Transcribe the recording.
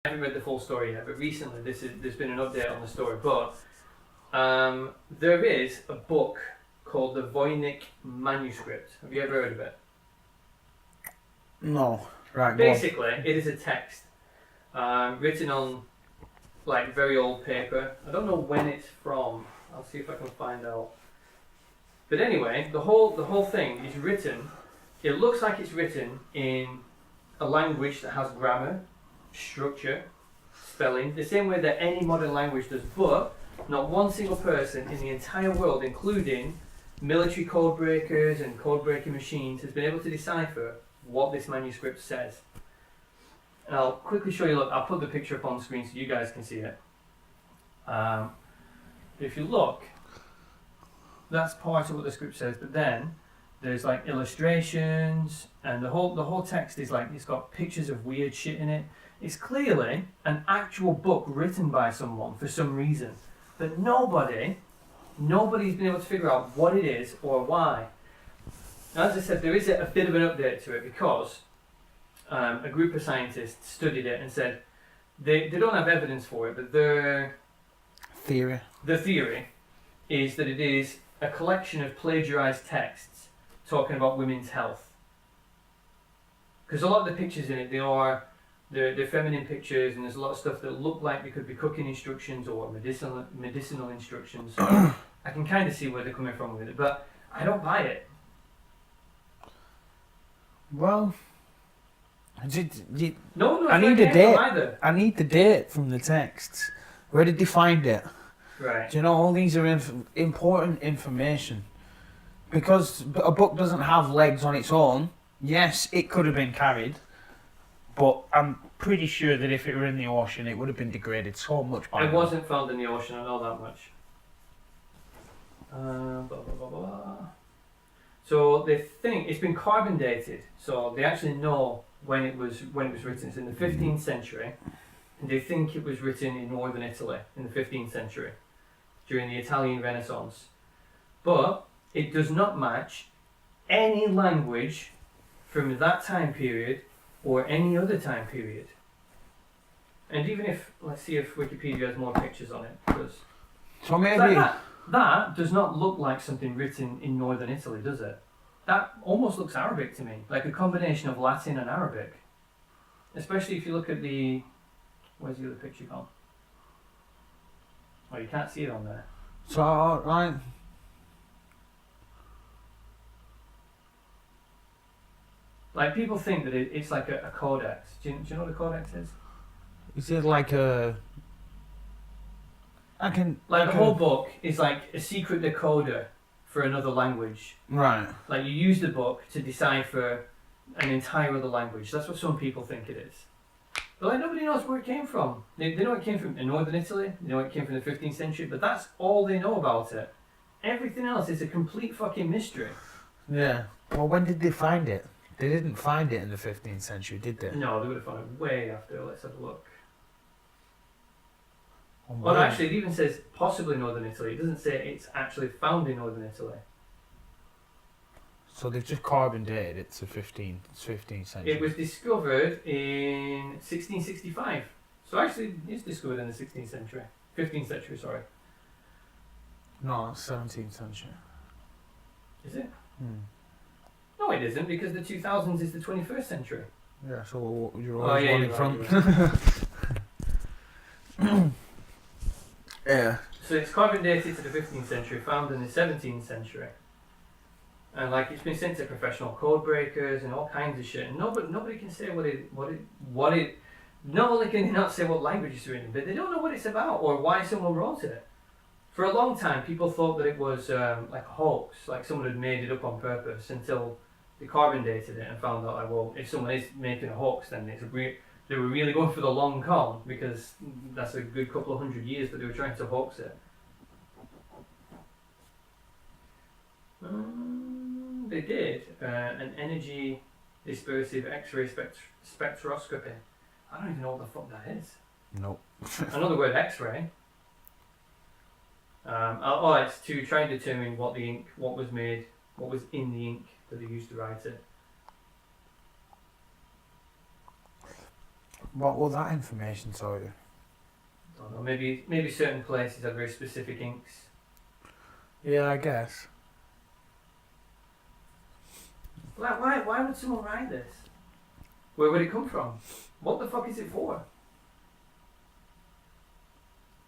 I haven't read the full story yet, but recently there's been an update on the story. But there is a book called the Voynich Manuscript. Have you ever heard of it? No. Right. Basically, it is a text written on like very old paper. I don't know when it's from. I'll see if I can find out. But anyway, the whole thing is written. It looks like it's written in a language that has grammar, structure, spelling, the same way that any modern language does. But not one single person in the entire world, including military code breakers and code breaking machines, has been able to decipher what this manuscript says. And I'll quickly show you. Look, I'll put the picture up on the screen so you guys can see it. If you look, that's part of what the script says. But then there's like illustrations, and the whole text is like, it's got pictures of weird shit in it. It's clearly an actual book written by someone for some reason, but nobody's been able to figure out what it is or why. Now, as I said, there is a bit of an update to it because a group of scientists studied it and said they don't have evidence for it, but the theory is that it is a collection of plagiarized texts talking about women's health. Because a lot of the pictures in it, they're feminine pictures, and there's a lot of stuff that look like they could be cooking instructions or medicinal instructions. So I can kind of see where they're coming from with it, but I don't buy it. Well, No, I need a date. I need the date from the texts. Where did they find it? Right. Do you know, all these are important information. Because a book doesn't have legs on its own. Yes, it could have been carried, but I'm pretty sure that if it were in the ocean, it would have been degraded so much by now. It wasn't found in the ocean, I know that much. Blah, blah, blah, blah. So they think it's been carbon dated, so they actually know when it was written. It's in the 15th century, and they think it was written in northern Italy in the 15th century during the Italian Renaissance. But it does not match any language from that time period or any other time period. And even if, let's see if Wikipedia has more pictures on it, because So maybe that does not look like something written in northern Italy, does it? That almost looks Arabic to me, like a combination of Latin and Arabic. Especially if you look at the, where's the other picture gone? Oh, you can't see it on there. so right. Like, people think that it's like a codex. Do you know what a codex is? Is it like a? I can Like, the whole book is like a secret decoder for another language. Right. Like, you use the book to decipher an entire other language. That's what some people think it is. But like, nobody knows where it came from. They know it came from in northern Italy. They know it came from the 15th century. But that's all they know about it. Everything else is a complete fucking mystery. Yeah. Well, when did they find it? They didn't find it in the 15th century, did they? No, they would have found it way after. Let's have a look. Oh, Well, wow. actually, it even says possibly northern Italy. It doesn't say it's actually found in northern Italy. So they've just carbon dated it to 15th century. It was discovered in 1665. So actually, it's discovered in the 16th century. 15th century, sorry. No, 17th century. Is it? Hmm. No, it isn't, because the 2000s is the 21st century. Yeah, so you're Oh, always yeah, one you're in right, front. Yeah. So it's carbon dated to the 15th century, found in the 17th century. And like, it's been sent to professional code breakers and all kinds of shit. And nobody can say what it. Not only can they not say what language it's written, but they don't know what it's about or why someone wrote it. For a long time, people thought that it was like a hoax, like someone had made it up on purpose, until they carbon dated it and found out, like, well, if someone is making a hoax, then they were really going for the long con, because that's a good couple of hundred years that they were trying to hoax it. They did an energy dispersive X-ray spectroscopy. I don't even know what the fuck that is. Nope. I know the word X-ray. It's to try and determine what was in the ink that they used to write it. What will that information tell you? Don't know. Maybe certain places have very specific inks. Yeah, I guess. Like, why would someone write this? Where would it come from? What the fuck is it for?